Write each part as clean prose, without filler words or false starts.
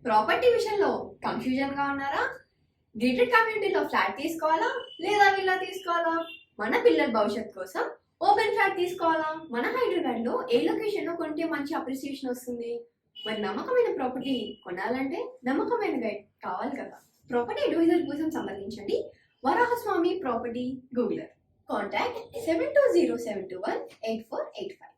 Property విషయంలో confusion గా ఉన్నారా? గేటెడ్ కమ్యూనిటీలో ఫ్లాట్ తీసుకోవాలా లేదా విల్లా తీసుకోవాలా? మన పిల్లల భవిష్యత్ కోసం ఓపెన్ ఫ్లాట్ తీసుకోవాలా? మన హైదరాబాద్ లో ఏ లొకేషన్ లో కొంటే మంచి అప్రిసియేషన్ వస్తుంది? మరి నమ్మకమైన ప్రాపర్టీ కొనాలంటే నమ్మకమైన గైడ్ కావాలి కదా. ప్రాపర్టీ అడ్వైజర్ కోసం సంప్రదించండి వరాహస్వామి ప్రాపర్టీ గూగులర్. కాంటాక్ట్ 7207218485.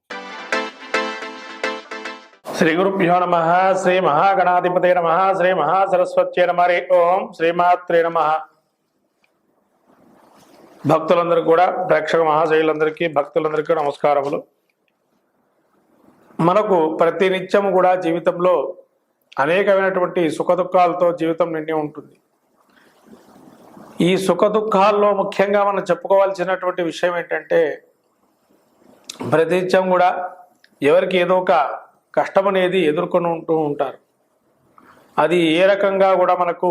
శ్రీ గురుభ్యో నమ. శ్రీ మహాగణాధిపతే నమ. శ్రీ మహాసరస్వత్యే నమ. ఓం శ్రీమాత్రే నమ. భక్తులందరికీ కూడా, ప్రేక్షక మహాశైలందరికీ, భక్తులందరికీ నమస్కారములు. మనకు ప్రతి నిత్యము కూడా జీవితంలో అనేకమైనటువంటి సుఖదుఖాలతో జీవితం నిండి ఉంటుంది. ఈ సుఖదుఖాల్లో ముఖ్యంగా మనం చెప్పుకోవాల్సినటువంటి విషయం ఏంటంటే, ప్రతి నిత్యం కూడా ఎవరికి ఏదో ఒక కష్టం అనేది ఎదుర్కొని ఉంటూ ఉంటారు. అది ఏ రకంగా కూడా మనకు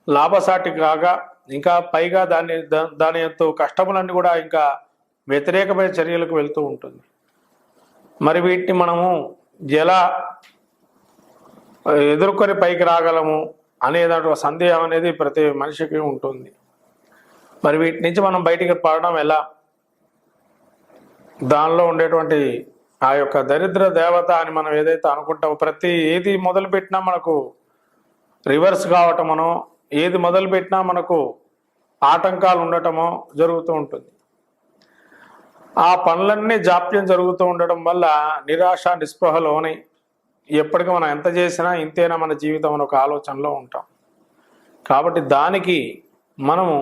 లాభసాటి కాగా ఇంకా పైగా దాని ఎంతో కష్టములన్నీ కూడా ఇంకా వ్యతిరేకమైన చర్యలకు వెళ్తూ ఉంటుంది. మరి వీటిని మనము ఎలా ఎదుర్కొని పైకి రాగలము అనేటువంటి సందేహం అనేది ప్రతి మనిషికి ఉంటుంది. మరి వీటి నుంచి మనం బయటికి పడడం ఎలా? దానిలో ఉండేటువంటి ఆ యొక్క దరిద్ర దేవత అని మనం ఏదైతే అనుకుంటామో, ఏది మొదలుపెట్టినా మనకు రివర్స్ కావటమనో, ఏది మొదలుపెట్టినా మనకు ఆటంకాలు ఉండటమో జరుగుతూ ఉంటుంది. ఆ పనులన్నీ జాప్యం జరుగుతూ ఉండడం వల్ల నిరాశ నిస్పృహలోని ఎప్పటికీ మనం ఎంత చేసినా ఇంతేనా మన జీవితం అని ఒక ఆలోచనలో ఉంటాం. కాబట్టి దానికి మనము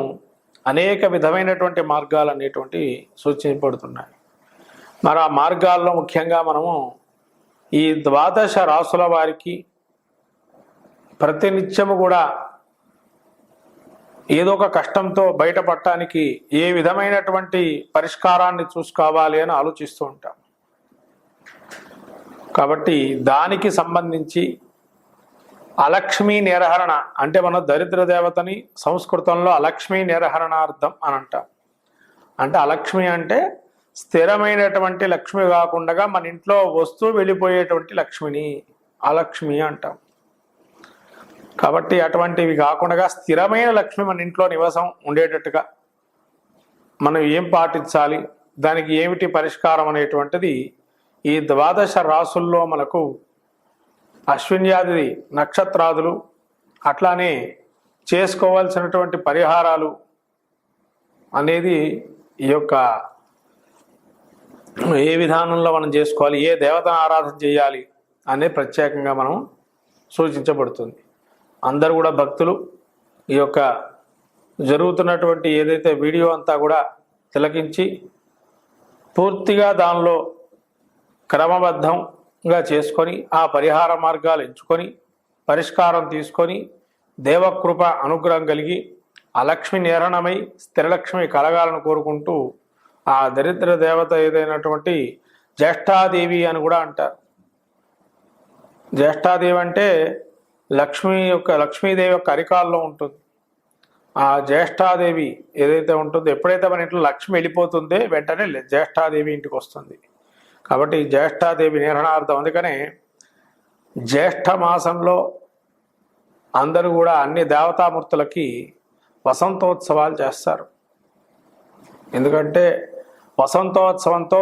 అనేక విధమైనటువంటి మార్గాలు అనేటువంటివి సూచించబడుతున్నాయి. మరి ఆ మార్గాల్లో ముఖ్యంగా మనము ఈ 12 రాసుల వారికి ప్రతినిత్యము కూడా ఏదో ఒక కష్టంతో బయటపడటానికి ఏ విధమైనటువంటి పరిష్కారాన్ని చూసుకోవాలి అని ఆలోచిస్తూ ఉంటాం. కాబట్టి దానికి సంబంధించి అలక్ష్మీ నిరహరణ అంటే మన దరిద్ర దేవతని సంస్కృతంలో అలక్ష్మీ నిరహరణార్థం అని అంటాం. అంటే అలక్ష్మి అంటే స్థిరమైనటువంటి లక్ష్మి కాకుండా మన ఇంట్లో వస్తువు వెళ్ళిపోయేటువంటి లక్ష్మిని అలక్ష్మి అంటాం. కాబట్టి అటువంటివి కాకుండా స్థిరమైన లక్ష్మి మన ఇంట్లో నివాసం ఉండేటట్టుగా మనం ఏం పాటించాలి, దానికి ఏమిటి పరిష్కారం అనేటువంటిది ఈ 12 రాసుల్లో మనకు అశ్విన్యాది నక్షత్రాదులు అట్లానే చేసుకోవాల్సినటువంటి పరిహారాలు అనేది ఈ యొక్క ఏ విధానంలో మనం చేసుకోవాలి, ఏ దేవతను ఆరాధన చేయాలి అనేది ప్రత్యేకంగా మనం సూచించబడుతుంది. అందరూ కూడా భక్తులు ఈ యొక్క జరుగుతున్నటువంటి ఏదైతే వీడియో అంతా కూడా తిలకించి పూర్తిగా దానిలో క్రమబద్ధంగా చేసుకొని ఆ పరిహార మార్గాలు ఎంచుకొని పరిష్కారం తీసుకొని దేవకృప అనుగ్రహం కలిగి అలక్ష్మి నిరహరణమై స్థిరలక్ష్మి కలగాలని కోరుకుంటూ ఆ దరిద్ర దేవత ఏదైనటువంటి జ్యేష్ఠాదేవి అని కూడా అంటారు. జ్యేష్ఠాదేవి అంటే లక్ష్మీదేవి యొక్క అరికాల్లో ఉంటుంది. ఆ జ్యేష్ఠాదేవి ఏదైతే ఉంటుందో, ఎప్పుడైతే మన ఇంట్లో లక్ష్మి వెళ్ళిపోతుందో వెంటనే జ్యేష్ఠాదేవి ఇంటికి వస్తుంది. కాబట్టి జ్యేష్ఠాదేవి నిర్హరణార్థం. అందుకనే జ్యేష్ఠ మాసంలో అందరూ కూడా అన్ని దేవతామూర్తులకి వసంతోత్సవాలు చేస్తారు. ఎందుకంటే వసంతోత్సవంతో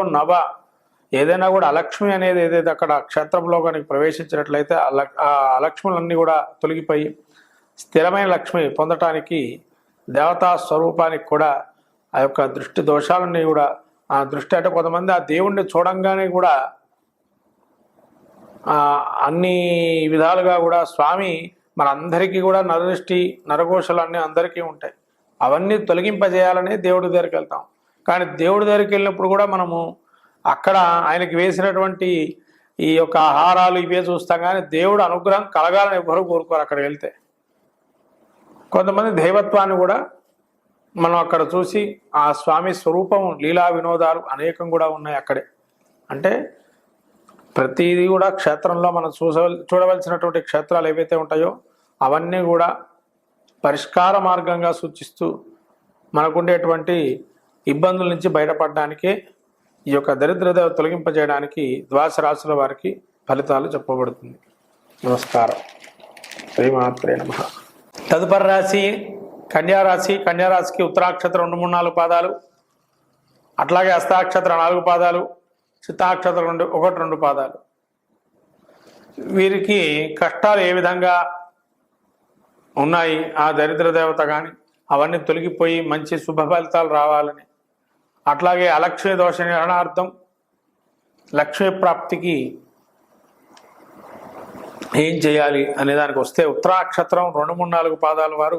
ఏదైనా కూడా అలక్ష్మి అనేది ఏదైతే అక్కడ క్షేత్రంలో కనుక ప్రవేశించినట్లయితే ఆ అలక్ష్ములన్నీ కూడా తొలగిపోయి స్థిరమైన లక్ష్మి పొందటానికి దేవతా స్వరూపానికి కూడా ఆ యొక్క దృష్టి దోషాలన్నీ కూడా, ఆ దృష్టి అంటే కొంతమంది ఆ దేవుణ్ణి చూడంగానే కూడా అన్ని విధాలుగా కూడా స్వామి మనందరికీ కూడా నరదృష్టి నరఘోషలు అన్నీ అందరికీ ఉంటాయి. అవన్నీ తొలగింపజేయాలని దేవుడి దగ్గరికి వెళ్తాం. కానీ దేవుడి దగ్గరికి వెళ్ళినప్పుడు కూడా మనము అక్కడ ఆయనకి వేసినటువంటి ఈ యొక్క ఆహారాలు ఇవే చూస్తాం, కానీ దేవుడు అనుగ్రహం కలగాలని ఎవరు కోరుకోరు. అక్కడ వెళ్తే కొంతమంది దైవత్వాన్ని కూడా మనం అక్కడ చూసి ఆ స్వామి స్వరూపం లీలా వినోదాలు అనేకం కూడా ఉన్నాయి అక్కడే. అంటే ప్రతిదీ కూడా క్షేత్రంలో మనం చూడవలసినటువంటి క్షేత్రాలు ఏవైతే ఉంటాయో అవన్నీ కూడా పరిష్కార మార్గంగా సూచిస్తూ మనకుండేటువంటి ఇబ్బందుల నుంచి బయటపడడానికే ఈ యొక్క దరిద్రత తొలగింపజేయడానికి 12 రాశుల వారికి ఫలితాలు చెప్పబడుతుంది. నమస్కారం. శ్రీమాత్రే నమః. తదుపరి రాశి కన్యారాశి. కన్యారాశికి ఉత్తరాక్షత్రం 2, 3, 4 పాదాలు, అట్లాగే హస్తాక్షత్రం 4 పాదాలు, చిత్తాక్షత్రం 1, 2 పాదాలు. వీరికి కష్టాలు ఏ విధంగా ఉన్నాయి, ఆ దరిద్ర దేవత కానీ అవన్నీ తొలగిపోయి మంచి శుభ ఫలితాలు రావాలని, అట్లాగే అలక్ష్మి దోష నివారణార్థం లక్ష్మీ ప్రాప్తికి ఏం చేయాలి అనే దానికి వస్తే, ఉత్తరాక్షత్రం 2, 3, 4 పాదాల వారు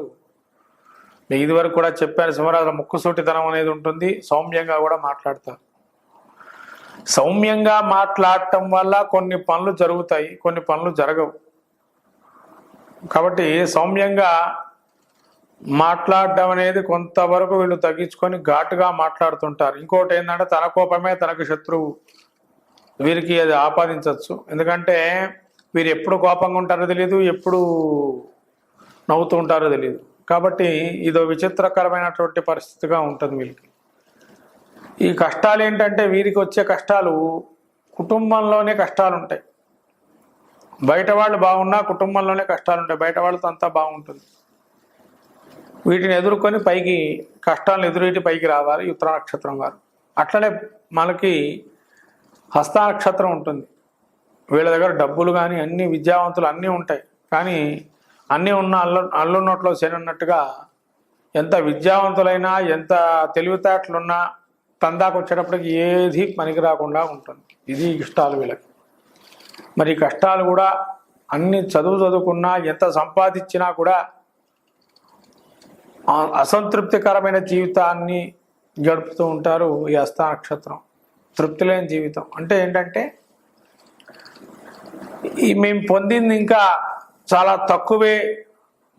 ఇది వరకు కూడా చెప్పారు, సింహరాశిలో ముక్కుసూటితనం అనేది ఉంటుంది, సౌమ్యంగా కూడా మాట్లాడతారు. సౌమ్యంగా మాట్లాడటం వల్ల కొన్ని పనులు జరుగుతాయి, కొన్ని పనులు జరగవు. కాబట్టి సౌమ్యంగా మాట్లాడడం అనేది కొంతవరకు వీళ్ళు తగ్గించుకొని ఘాటుగా మాట్లాడుతుంటారు. ఇంకోటి ఏంటంటే తన కోపమే తనకు శత్రువు, వీరికి అది ఆపాదించవచ్చు. ఎందుకంటే వీరు ఎప్పుడు కోపంగా ఉంటారో తెలియదు, ఎప్పుడు నవ్వుతూ ఉంటారో తెలియదు. కాబట్టి ఇదో విచిత్రకరమైనటువంటి పరిస్థితిగా ఉంటుంది వీళ్ళకి. ఈ కష్టాలు ఏంటంటే వీరికి వచ్చే కష్టాలు కుటుంబంలోనే కష్టాలు ఉంటాయి. బయట వాళ్ళు బాగున్నా కుటుంబంలోనే కష్టాలు ఉంటాయి, బయట వాళ్ళతో అంతా బాగుంటుంది. వీటిని ఎదుర్కొని పైకి కష్టాలను ఎదురెట్టి పైకి రావాలి ఉత్తర నక్షత్రం వారు. అట్లనే మనకి హస్త నక్షత్రం ఉంటుంది. వీళ్ళ దగ్గర డబ్బులు కానీ అన్ని విద్యావంతులు అన్నీ ఉంటాయి, కానీ అన్నీ ఉన్న అల్లున్నట్లో చేనున్నట్టుగా ఎంత విద్యావంతులైనా ఎంత తెలివితేటలున్నా తందాకు వచ్చేటప్పటికి ఏది పనికి రాకుండా ఉంటుంది. ఇది ఇష్టాలు వీళ్ళకి. మరి కష్టాలు కూడా అన్ని చదువుకున్నా ఎంత సంపాదించినా కూడా అసంతృప్తికరమైన జీవితాన్ని గడుపుతూ ఉంటారు ఈ హస్త నక్షత్రం. తృప్తి లేని జీవితం అంటే ఏంటంటే మేము పొందింది ఇంకా చాలా తక్కువే,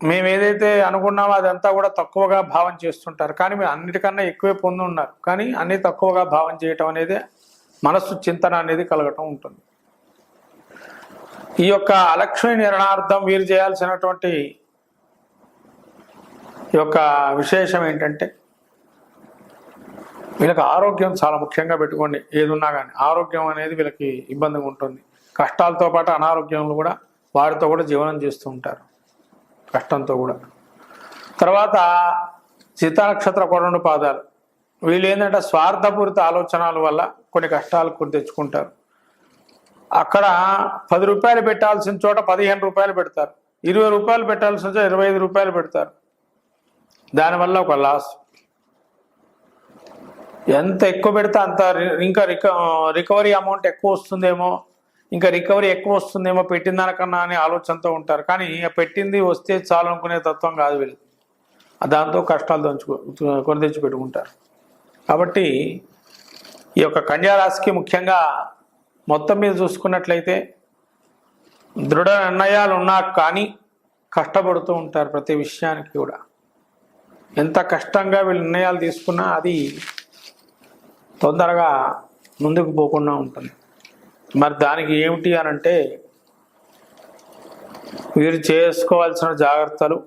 మేము ఏదైతే అనుకున్నామో అదంతా కూడా తక్కువగా భావం చేస్తుంటారు. కానీ మీరు అన్నిటికన్నా ఎక్కువే పొంది ఉన్నారు, కానీ అన్ని తక్కువగా భావం చేయటం అనేది మనస్సు చింతన అనేది కలగటం ఉంటుంది. ఈ యొక్క అలక్ష్మి నిర్ణయార్థం వీరు చేయాల్సినటువంటి ఈ యొక్క విశేషం ఏంటంటే వీళ్ళకి ఆరోగ్యం చాలా ముఖ్యంగా పెట్టుకోండి. ఏదున్నా కానీ ఆరోగ్యం అనేది వీళ్ళకి ఇబ్బందిగా ఉంటుంది. కష్టాలతో పాటు అనారోగ్యంలో కూడా వారితో కూడా జీవనం చేస్తూ ఉంటారు, కష్టంతో కూడా. తర్వాత చిత్తా నక్షత్ర 2 పాదాలు. వీళ్ళు ఏంటంటే స్వార్థపూరిత ఆలోచనల వల్ల కొన్ని కష్టాలు కొని తెచ్చుకుంటారు. అక్కడ 10 రూపాయలు పెట్టాల్సిన చోట 15 రూపాయలు పెడతారు, 20 రూపాయలు పెట్టాల్సిన చోట 25 రూపాయలు పెడతారు. దానివల్ల ఒక లాస్. ఎంత ఎక్కువ పెడితే అంత ఇంకా రికవరీ అమౌంట్ ఎక్కువ వస్తుందేమో, ఇంకా రికవరీ ఎక్కువ వస్తుందేమో పెట్టిన దానికన్నా అనే ఆలోచనతో ఉంటారు. కానీ పెట్టింది వస్తే చాలు అనుకునే తత్వం కాదు వీళ్ళు. దాంతో కష్టాలు కొని తెచ్చి పెట్టుకుంటారు. కాబట్టి ఈ యొక్క కన్యారాశికి ముఖ్యంగా మొత్తం మీద చూసుకున్నట్లయితే దృఢ నిర్ణయాలు ఉన్నా కానీ కష్టపడుతూ ఉంటారు ప్రతి విషయానికి కూడా. ఎంత కష్టంగా వీళ్ళు నిర్ణయాలు తీసుకున్నా అది తొందరగా ముందుకు పోకుండా ఉంటుంది. మరి దానికి ఏమిటి అని అంటే వీరు చేసుకోవాల్సిన జాగ్రత్తలు,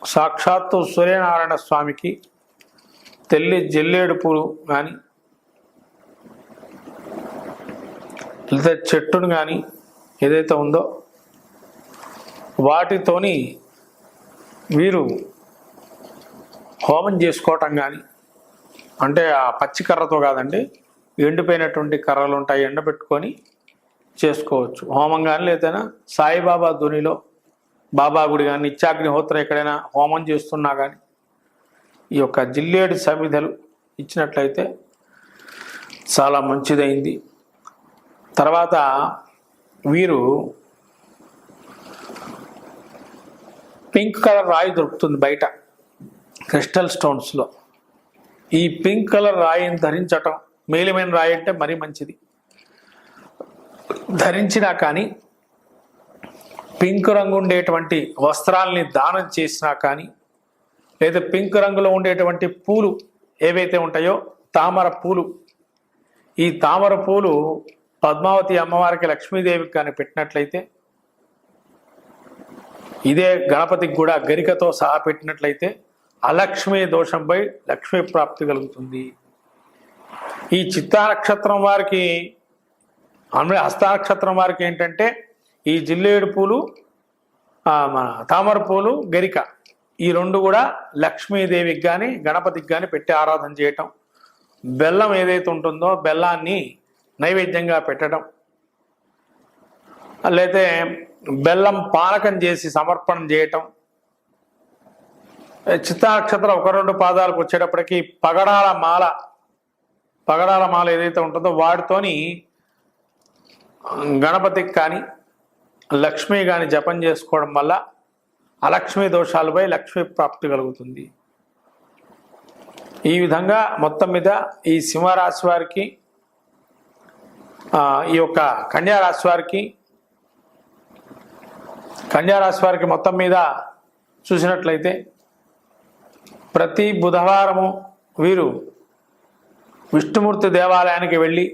సాక్షాత్తు సూర్యనారాయణ స్వామికి తెల్లి జిల్లేడు పూలు కానీ లేదా చెట్టును కానీ ఏదైతే ఉందో వాటితోని వీరు హోమం చేసుకోవటం కానీ, అంటే ఆ పచ్చి కర్రతో కాదండి, ఎండిపోయినటువంటి కర్రలు ఉంటాయి, ఎండబెట్టుకొని చేసుకోవచ్చు హోమం. కానీ లేదైనా సాయిబాబా ధునిలో బాబా గుడి కానీ నిత్యాగ్నిహోత్రం ఎక్కడైనా హోమం చేస్తున్నా కానీ ఈ యొక్క జిల్లేడు సమిధలు ఇచ్చినట్లయితే చాలా మంచిదైంది. తర్వాత వీరు పింక్ కలర్ రాయి దొరుకుతుంది బయట క్రిస్టల్ స్టోన్స్లో. ఈ పింక్ కలర్ రాయిని ధరించటం, మేలిమైన రాయి అంటే మరీ మంచిది. ధరించినా కానీ పింక్ రంగు ఉండేటువంటి వస్త్రాలని దానం చేసినా కానీ, లేదా పింక్ రంగులో ఉండేటువంటి పూలు ఏవైతే ఉంటాయో తామర పూలు, ఈ తామర పూలు పద్మావతి అమ్మవారికి లక్ష్మీదేవికి కానీ పెట్టినట్లయితే, ఇదే గణపతికి కూడా గరికతో సహా పెట్టినట్లయితే అలక్ష్మీ దోషంపై లక్ష్మీ ప్రాప్తి కలుగుతుంది. ఈ చిత్తా నక్షత్రం వారికి, హస్త నక్షత్రం వారికి ఏంటంటే ఈ జిల్లేడు పూలు మన తామర పూలు, గరిక, ఈ రెండు కూడా లక్ష్మీదేవికి కానీ గణపతికి కానీ పెట్టి ఆరాధన చేయటం. బెల్లం ఏదైతే ఉంటుందో బెల్లాన్ని నైవేద్యంగా పెట్టడం, లేతే బెల్లం పానకం చేసి సమర్పణ చేయటం. చిత్తాక్షతలు 1-2 పాదాలకు వచ్చేటప్పటికి పగడాల మాల ఏదైతే ఉంటుందో వాటితోని గణపతికి కానీ లక్ష్మి కానీ జపం చేసుకోవడం వల్ల అలక్ష్మీ దోషాలపై లక్ష్మీ ప్రాప్తి కలుగుతుంది. ఈ విధంగా మొత్తం మీద ఈ సింహరాశి వారికి, ఈ యొక్క కన్యారాశి వారికి మొత్తం మీద చూసినట్లయితే ప్రతి బుధవారము వీరు విష్ణుమూర్తి దేవాలయానికి వెళ్ళి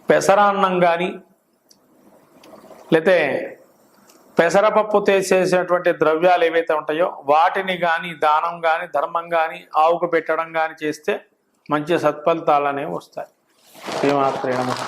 పెసరాన్నం కానీ లేతే పెసరపప్పు చేసేసినటువంటి ద్రవ్యాలు ఏవైతే ఉంటాయో వాటిని కానీ దానం కానీ ధర్మం కానీ ఆవుకు పెట్టడం కానీ చేస్తే మంచి సత్ఫలితాలు అనేవి వస్తాయి. శ్రీమాత్రే నమః.